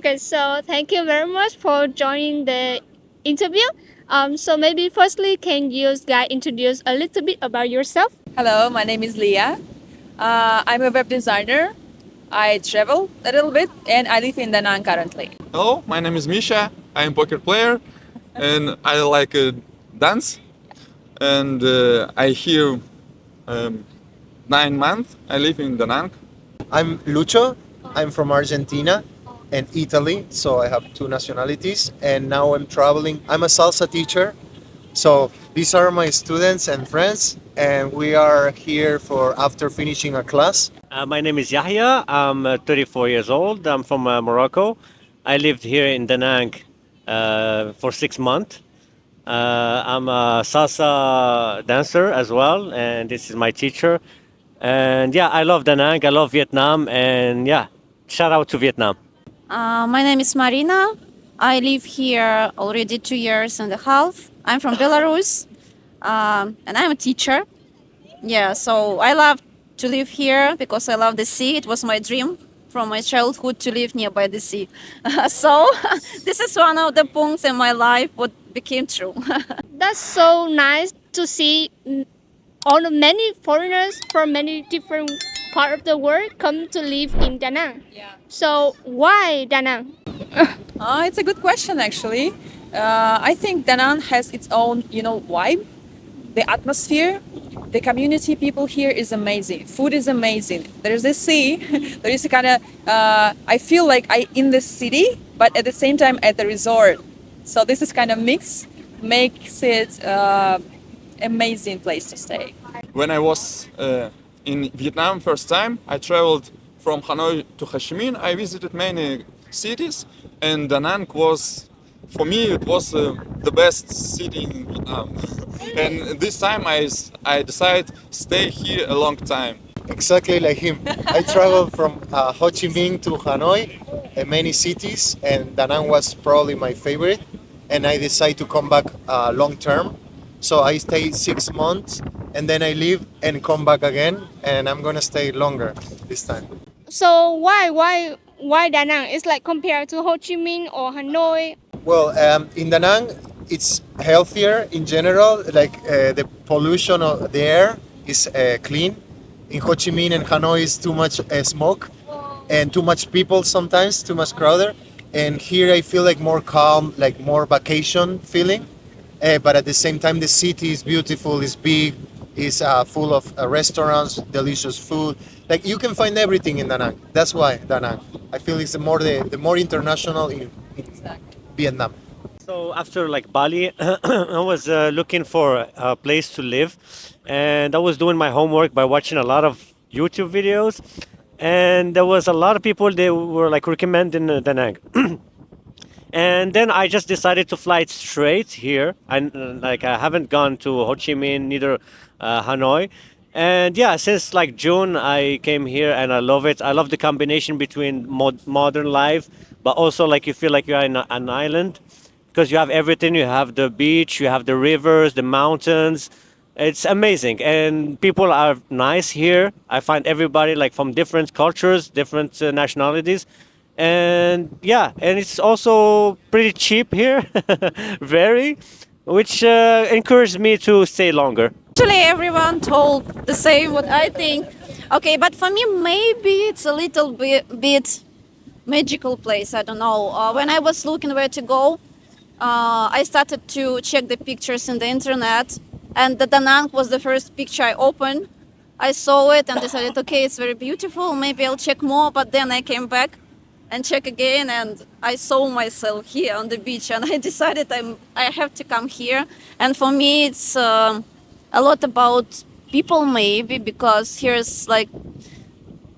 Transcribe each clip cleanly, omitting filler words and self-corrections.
Okay, so thank you very much for joining the interview. So maybe firstly, can you guys introduce a little bit about yourself? Hello, my name is Leah. I'm a web designer. I travel a little bit and I live in Danang currently. Hello, my name is Misha. I'm a poker player and I like dance. And I here 9 months. I live in Danang. I'm Lucho. I'm from Argentina and Italy, so I have two nationalities. And now I'm traveling. I'm a salsa teacher. So these are my students and friends, and we are here for after finishing a class. My name is Yahya. I'm 34 years old. I'm from Morocco. I lived here in Danang for 6 months. I'm a salsa dancer as well, and this is my teacher. And yeah, I love Danang. I love Vietnam, and yeah, shout out to Vietnam. My name is Marina. I live here already 2 years and a half. I'm from Belarus, and I'm a teacher. Yeah, so I love to live here because I love the sea. It was my dream from my childhood to live nearby the sea. So this is one of the points in my life what became true. That's so nice to see all the many foreigners from many different part of the world come to live in Danang. Yeah. So why Danang? It's a good question actually. I think Danang has its own, vibe. The atmosphere, the community people here is amazing. Food is amazing. There's a sea. There is a kind of, I feel like I in the city, but at the same time at the resort. So this is kind of mix, makes it amazing place to stay. When I was in Vietnam first time, I traveled from Hanoi to Ho Chi Minh. I visited many cities, and Danang was, for me, it was the best city in Vietnam. And this time I decided stay here a long time. Exactly like him. I traveled from Ho Chi Minh to Hanoi and many cities, and Da Nang was probably my favorite. And I decided to come back long term. So I stayed 6 months, and then I leave and come back again, and I'm gonna stay longer this time. So why Danang? It's like compared to Ho Chi Minh or Hanoi. Well, in Da Nang, it's healthier in general. Like the pollution of the air is clean. In Ho Chi Minh and Hanoi is too much smoke and too much people sometimes, too much crowded. And here I feel like more calm, like more vacation feeling. But at the same time, the city is beautiful, it's big, it's full of restaurants, delicious food. Like you can find everything in Da Nang. That's why Da Nang. I feel it's the more international in Vietnam. So after like Bali, I was looking for a place to live, and I was doing my homework by watching a lot of YouTube videos, and there was a lot of people they were like recommending Da Nang. And then I just decided to fly straight here. I haven't gone to Ho Chi Minh, neither Hanoi. And yeah, since like June, I came here and I love it. I love the combination between modern life, but also like you feel like you're in an island because you have everything. You have the beach, you have the rivers, the mountains. It's amazing, and people are nice here. I find everybody like from different cultures, different nationalities, and yeah, and it's also pretty cheap here, very, which encouraged me to stay longer. Actually, everyone told the same what I think. Okay, but for me, maybe it's a little bit magical place. I don't know. When I was looking where to go, I started to check the pictures in the internet, and the Danang was the first picture I opened. I saw it and decided, okay, it's very beautiful. Maybe I'll check more. But then I came back and check again, and I saw myself here on the beach, and I decided I have to come here. And for me, it's a lot about people, maybe because here's like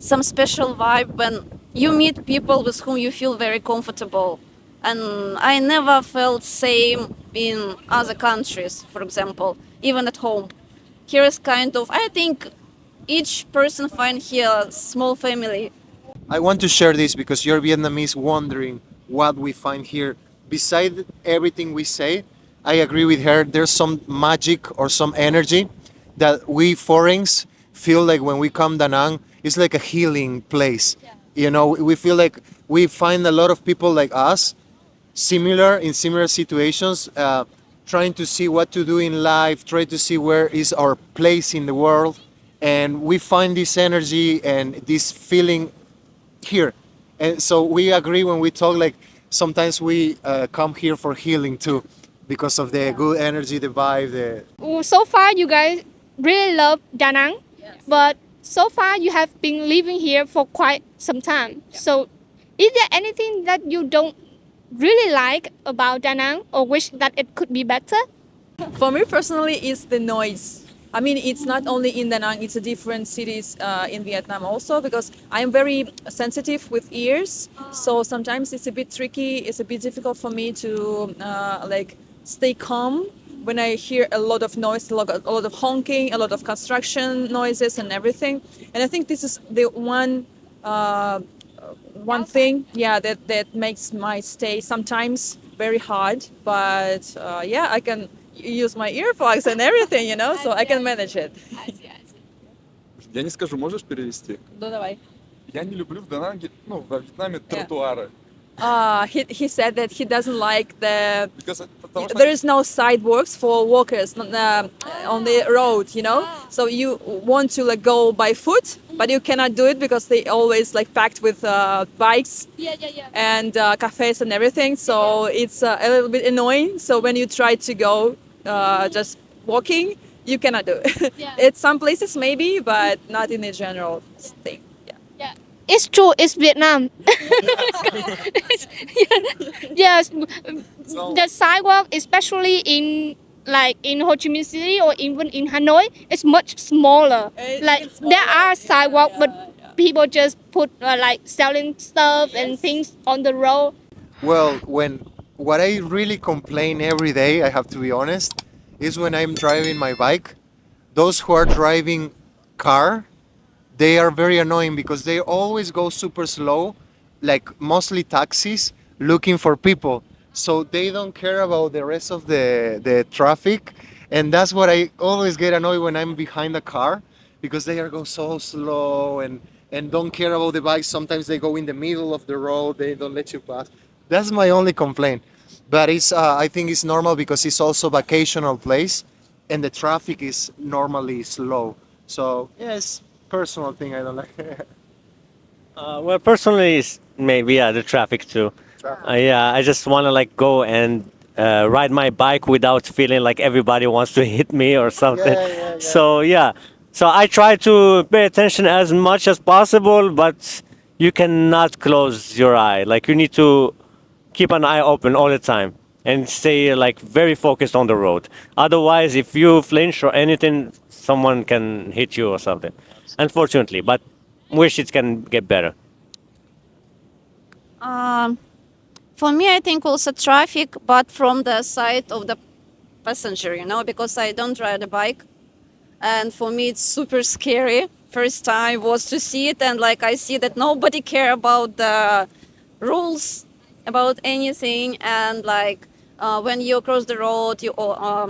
some special vibe when you meet people with whom you feel very comfortable. And I never felt same in other countries, for example, even at home. Here is kind of, I think each person find here a small family. I want to share this because you're Vietnamese wondering what we find here. Beside everything we say, I agree with her. There's some magic or some energy that we foreigners feel like when we come Da Nang. It's like a healing place. You know, we feel like we find a lot of people like us, similar in similar situations, trying to see what to do in life, try to see where is our place in the world, and we find this energy and this feeling here. And so we agree when we talk, like sometimes we come here for healing too, because of the good energy, the vibe, the So far, you guys really love Danang, but so far you have been living here for quite some time. So, is there anything that you don't really like about Danang or wish that it could be better? For me personally, it's the noise. I mean, it's not only in Da Nang; it's a different cities in Vietnam also, because I'm very sensitive with ears. So sometimes it's a bit tricky. It's a bit difficult for me to like stay calm when I hear a lot of noise, a lot of honking, a lot of construction noises, and everything. And I think this is the one thing, yeah, that makes my stay sometimes very hard. But yeah, I can use my earplugs and everything, you know, so I can manage it. Я не скажу, можешь перевести? Ну, давай. Я не люблю в Дананге, ну, во Вьетнаме тротуары. He said that he doesn't like Потому что there is no sidewalks for walkers on the road, you know. So you want to like go by foot, but you cannot do it because they always like packed with bikes and cafes and everything. So it's a little bit annoying. So when you try to go just walking, you cannot do it. It's some places maybe, but not in a general thing. Yeah. It's true. It's Vietnam. Yes, the sidewalk, especially in like in Ho Chi Minh City or even in Hanoi, is much smaller. Like there are sidewalk, but people just put like selling stuff and things on the road. well, when what I really complain every day, I have to be honest, is when I'm driving my bike. Those who are driving car, they are very annoying because they always go super slow, like mostly taxis looking for people. So they don't care about the rest of the traffic. And that's what I always get annoyed when I'm behind a car, because they are go so slow and don't care about the bikes. Sometimes they go in the middle of the road, they don't let you pass. That's my only complaint. But it's I think it's normal because it's also vacational place and the traffic is normally slow. So yes, personal thing I don't like. Well, personally, it's maybe the traffic too. Yeah, I just want to like go and ride my bike without feeling like everybody wants to hit me or something. Yeah. So yeah, so I try to pay attention as much as possible, but you cannot close your eye. Like you need to keep an eye open all the time and stay like very focused on the road. Otherwise, if you flinch or anything, someone can hit you or something. Unfortunately, but wish it can get better. For me, I think also traffic, but from the side of the passenger, you know, because I don't ride a bike. And for me, it's super scary. First time was to see it, and like I see that nobody care about the rules, about anything. And like when you cross the road, you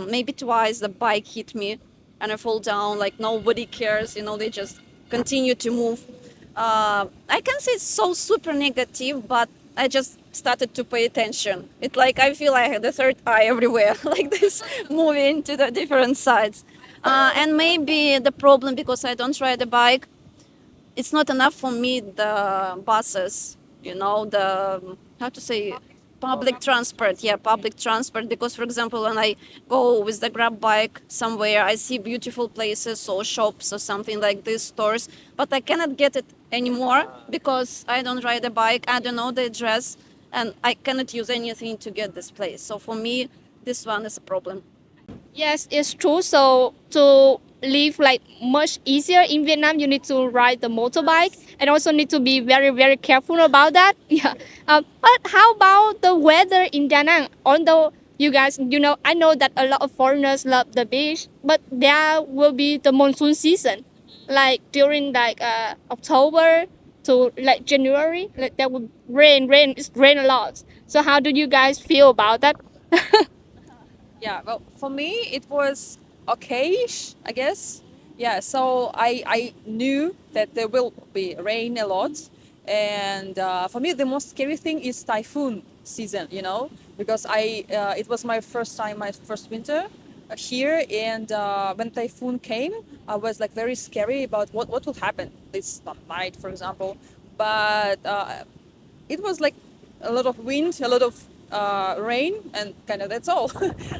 maybe twice the bike hit me, and I fall down. Like nobody cares, you know, they just continue to move. I can say it's so super negative, but I just started to pay attention. It like I feel I had the third eye everywhere, like this, moving to the different sides. And maybe the problem because I don't ride a bike, it's not enough for me the buses, you know, the how to say public transport. Yeah, public transport. Because for example, when I go with the grab bike somewhere, I see beautiful places or shops or something like this, stores, but I cannot get it anymore because I don't ride a bike. I don't know the address, and I cannot use anything to get this place. So for me, this one is a problem. Yes, it's true. So to live like much easier in Vietnam, you need to ride the motorbike and also need to be very, very careful about that. Yeah. But how about the weather in Da Nang? Although you guys, you know, I know that a lot of foreigners love the beach, but there will be the monsoon season, like during like October to like January, like there will it's rain a lot. So how do you guys feel about that? Yeah, well, for me, it was okay-ish, I guess. Yeah, so I knew that there will be rain a lot. And for me, the most scary thing is typhoon season. Because it was my first time, my first winter here, and when typhoon came, I was like very scary about what will happen this night, for example. But it was like a lot of wind, a lot of rain, and kind of that's all.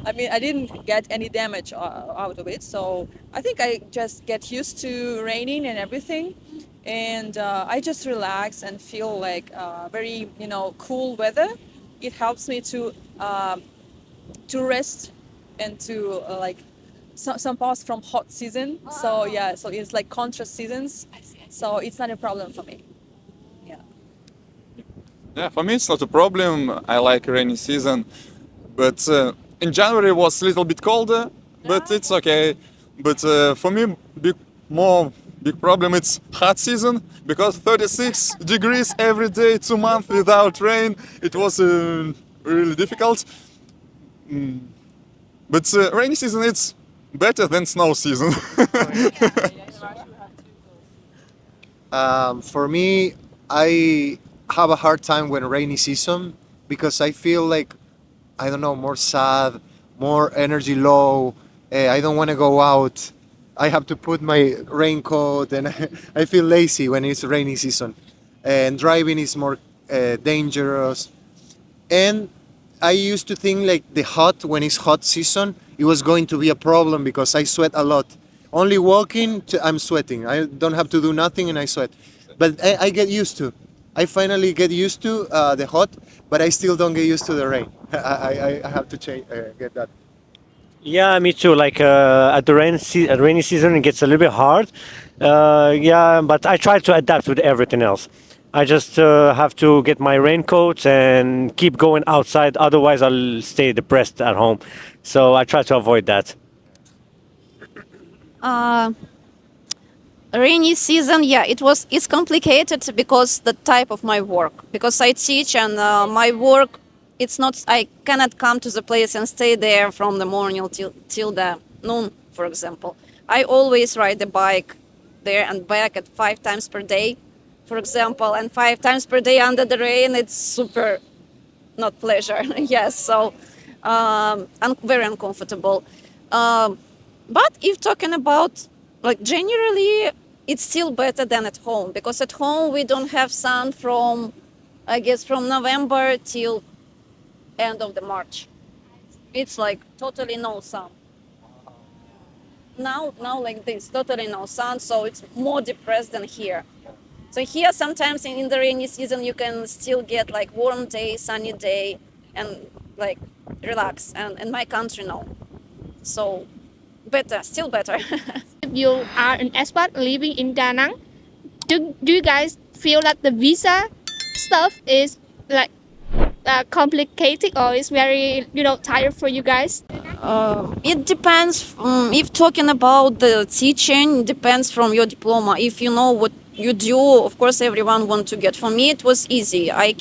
I mean, I didn't get any damage out of it, so I think I just get used to raining and everything, and I just relax and feel like very cool weather. It helps me to rest and to like some pause from hot season. So yeah, so it's like contrast seasons. So it's not a problem for me. Yeah. Yeah, for me it's not a problem. I like rainy season, but in January it was a little bit colder, but it's okay. But for me, big problem it's hot season because 36 degrees every day, 2 months without rain. It was really difficult. But rainy season it's better than snow season. For me, I have a hard time when rainy season because I feel like I don't know, more sad, more energy low. I don't want to go out. I have to put my raincoat, and I feel lazy when it's rainy season. And driving is more dangerous. And I used to think like the hot, when it's hot season, it was going to be a problem because I sweat a lot. Only walking, I'm sweating. I don't have to do nothing and I sweat. But I get used to. I finally get used to the hot, but I still don't get used to the rain. I have to change, get that. Yeah, me too. Like at the rainy season, it gets a little bit hard. Yeah, but I try to adapt with everything else. I just have to get my raincoat and keep going outside. Otherwise, I'll stay depressed at home. So I try to avoid that. Uh, Rainy season, yeah, it's complicated because the type of my work. Because I teach and my work, it's not. I cannot come to the place and stay there from the morning till the noon, for example. I always ride the bike there and back at 5 times per day, for example, and 5 times per day under the rain. It's super not pleasure. Yes, so very uncomfortable. Um, but if talking about like generally, it's still better than at home because at home we don't have sun from, I guess, from November till end of the March. It's like totally no sun. Now like this, totally no sun, so it's more depressed than here. So here sometimes in the rainy season you can still get like warm day, sunny day, and like relax. And in my country, no. So better, still better. If you are an expat living in Danang, do you guys feel that the visa stuff is like complicated or is very tired for you guys? It depends. If talking about the teaching, it depends from your diploma. If you know what you do, of course, everyone want to get. For me, it was easy. I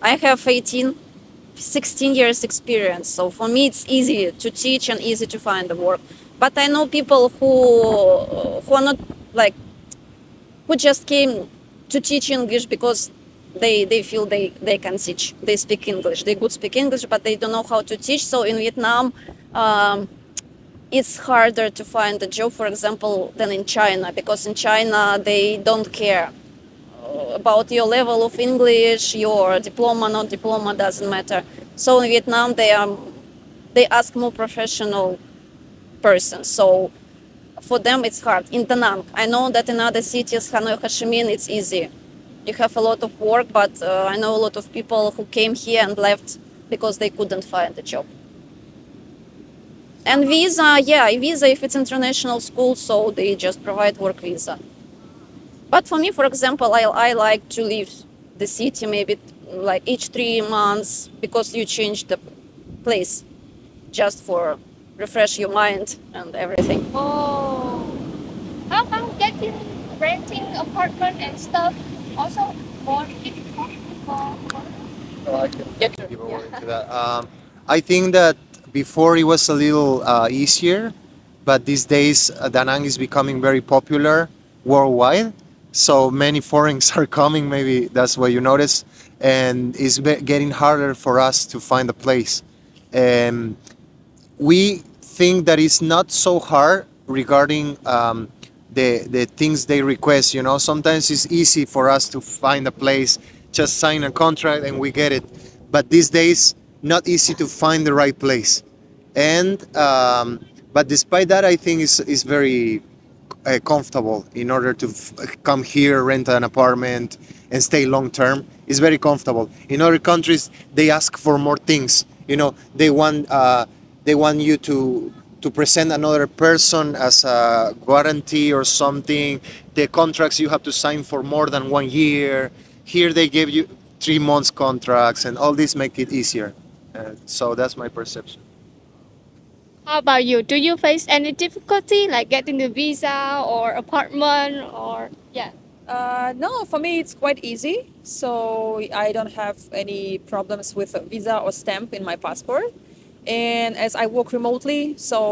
have 16 years experience. So for me, it's easy to teach and easy to find the work. But I know people who are not like, who just came to teach English because they feel they can teach. They speak English. They could speak English, but they don't know how to teach. So in Vietnam, it's harder to find a job, for example, than in China, because in China they don't care about your level of English, your diploma, not diploma, doesn't matter. So in Vietnam they ask more professional persons. So for them it's hard. In Danang, I know that in other cities, Hanoi, Ho Chi Minh, it's easy. You have a lot of work, but I know a lot of people who came here and left because they couldn't find a job. And visa, yeah, visa if it's international school, so they just provide work visa. But for me, for example, I like to leave the city maybe like each 3 months because you change the place just for refresh your mind and everything. Oh, how about getting renting apartment and stuff also more difficult for So I can give a word into that. I think that before it was a little easier, but these days Danang is becoming very popular worldwide. so many foreigners are coming. Maybe that's what you notice, and it's getting harder for us to find a place. And we think that it's not so hard regarding the things they request. You know, sometimes it's easy for us to find a place, just sign a contract and we get it. But these days, not easy to find the right place. And but despite that, I think it's very comfortable in order to come here, rent an apartment, and stay long term. It's very comfortable. In other countries, they ask for more things. You know, they want you to present another person as a guarantee or something. The contracts you have to sign for more than 1 year. Here they give you 3 months contracts, and all this make it easier. So that's my perception. How about you? Do you face any difficulty like getting the visa or apartment or yeah? No, for me it's quite easy. So I don't have any problems with a visa or stamp in my passport. And as I work remotely, so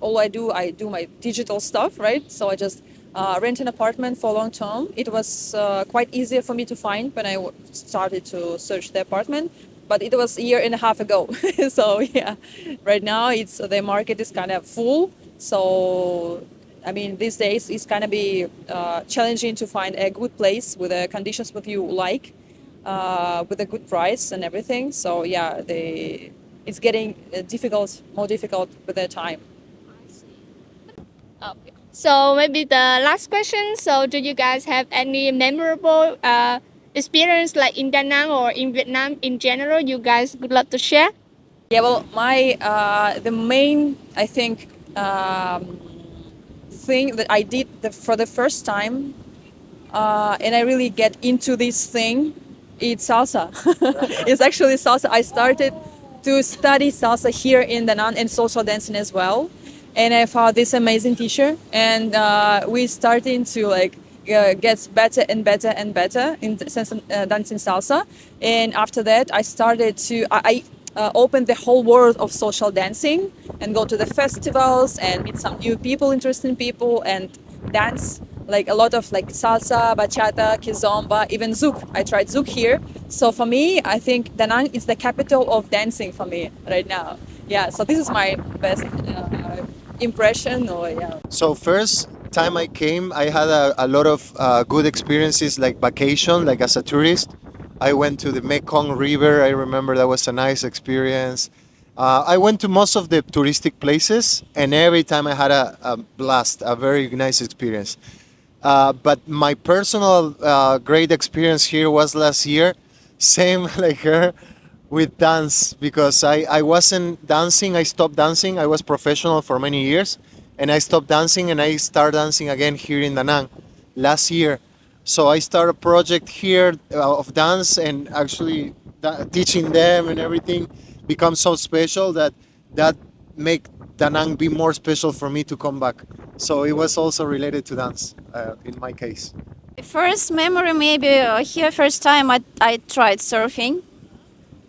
all I do my digital stuff, right? So I just rent an apartment for long term. It was quite easier for me to find when I started to search the apartment, but it was a year and a half ago. So yeah, right now it's the market is kind of full. So I mean, these days it's gonna be challenging to find a good place with the conditions that you like, with a good price and everything. So yeah, it's getting more difficult with the time. Okay. So maybe the last question. So do you guys have any memorable experience like in Da Nang or in Vietnam in general? You guys would love to share? Yeah, well, my the main I think thing that I did for the first time, and I really get into this thing, it's salsa. It's actually salsa. I started to study salsa here in Danang and social dancing as well, and I found this amazing teacher, and we starting to like get better and better and better in dancing salsa. And after that, I started to I open the whole world of social dancing and go to the festivals and meet some new people, interesting people, and dance like a lot of like salsa, bachata, kizomba, even zouk. I tried zouk here. So for me, I think Danang is the capital of dancing for me right now. Yeah, so this is my best impression. Or yeah. So first time I came, I had a lot of good experiences, like vacation, like as a tourist. I went to the Mekong River. I remember that was a nice experience. I went to most of the touristic places, and every time I had a blast, a very nice experience. But my personal great experience here was last year, same like her, with dance, because I wasn't dancing. I stopped dancing. I was professional for many years, and I stopped dancing, and I started dancing again here in Danang last year. So I started a project here of dance, and actually teaching them and everything becomes so special that make Danang be more special for me to come back. So it was also related to dance in my case. First memory, maybe here, first time I tried surfing.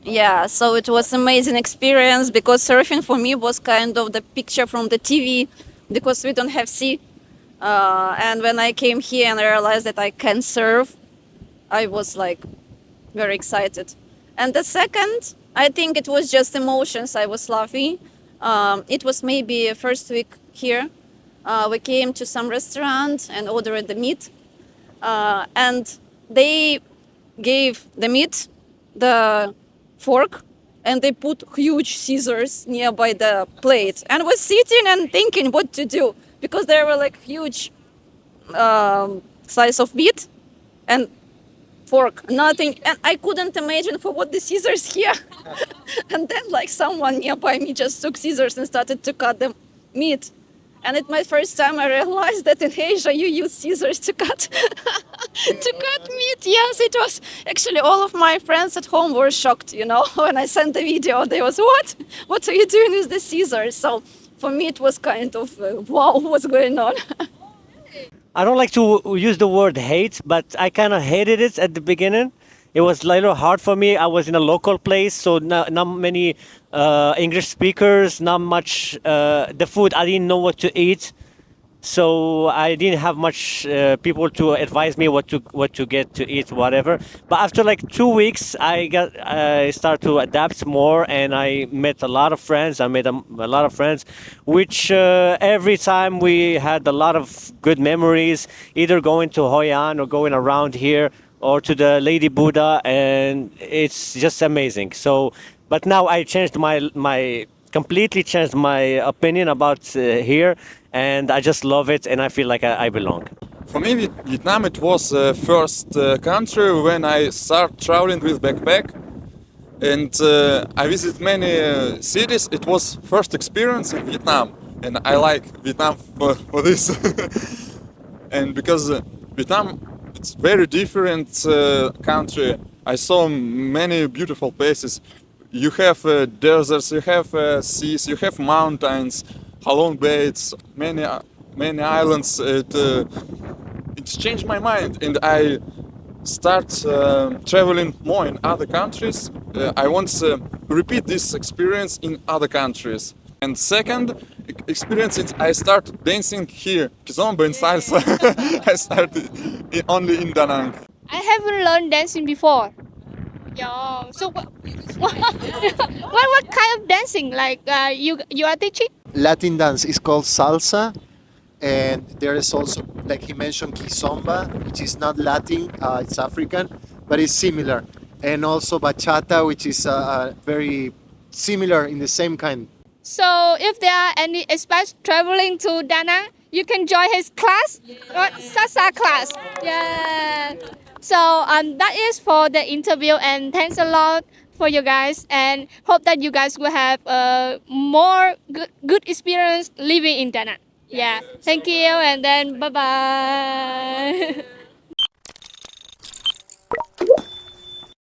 Yeah, so it was amazing experience because surfing for me was kind of the picture from the TV because we don't have sea. And when I came here and I realized that I can surf, I was like very excited. And the second, I think it was just emotions. I was laughing. It was maybe first week here. We came to some restaurant and ordered the meat. And they gave the meat, the fork, and they put huge scissors nearby the plate. And was sitting and thinking what to do because there were like huge slice of meat and fork, nothing. And I couldn't imagine for what the scissors here. And then like someone nearby me just took scissors and started to cut the meat. And it's my first time I realized that in Asia you use scissors to cut to cut meat. Yes, it was actually all of my friends at home were shocked, you know, when I sent the video. They was, what are you doing with the scissors? So for me it was kind of wow, what's going on? I don't like to use the word hate, but I kind of hated it at the beginning. It was a little hard for me. I was in a local place, so not many English speakers, not much the food. I didn't know what to eat. so I didn't have much people to advise me what to get to eat, whatever. But after like 2 weeks, I started to adapt more, and I met a lot of friends. I made a lot of friends, which every time we had a lot of good memories, either going to Hoi An or going around here or to the Lady Buddha, and it's just amazing. So, but now I changed my completely changed my opinion about here, and I just love it, and I feel like I belong. For me, Vietnam it was the first country when I started traveling with backpack, and I visited many cities. It was first experience in Vietnam, and I like Vietnam for this. And because Vietnam it's very different country. I saw many beautiful places. You have deserts, you have seas, you have mountains, Halong Bay, it's many islands. It changed my mind, and I start traveling more in other countries. I want to repeat this experience in other countries. And second experience is I start dancing here, kizomba and salsa. I started only in Danang. I haven't learned dancing before. Yeah. So what kind of dancing? Like you are teaching? Latin dance is called salsa, and there is also, like he mentioned, kizomba, which is not Latin, it's African, but it's similar, and also bachata, which is very similar in the same kind. So if there are any expats traveling to Danang, you can join his class, or salsa class. Yeah. So that is for the interview, and thanks a lot for you guys, and hope that you guys will have a more good experience living in Danang. Yeah. Thank you, and then bye bye.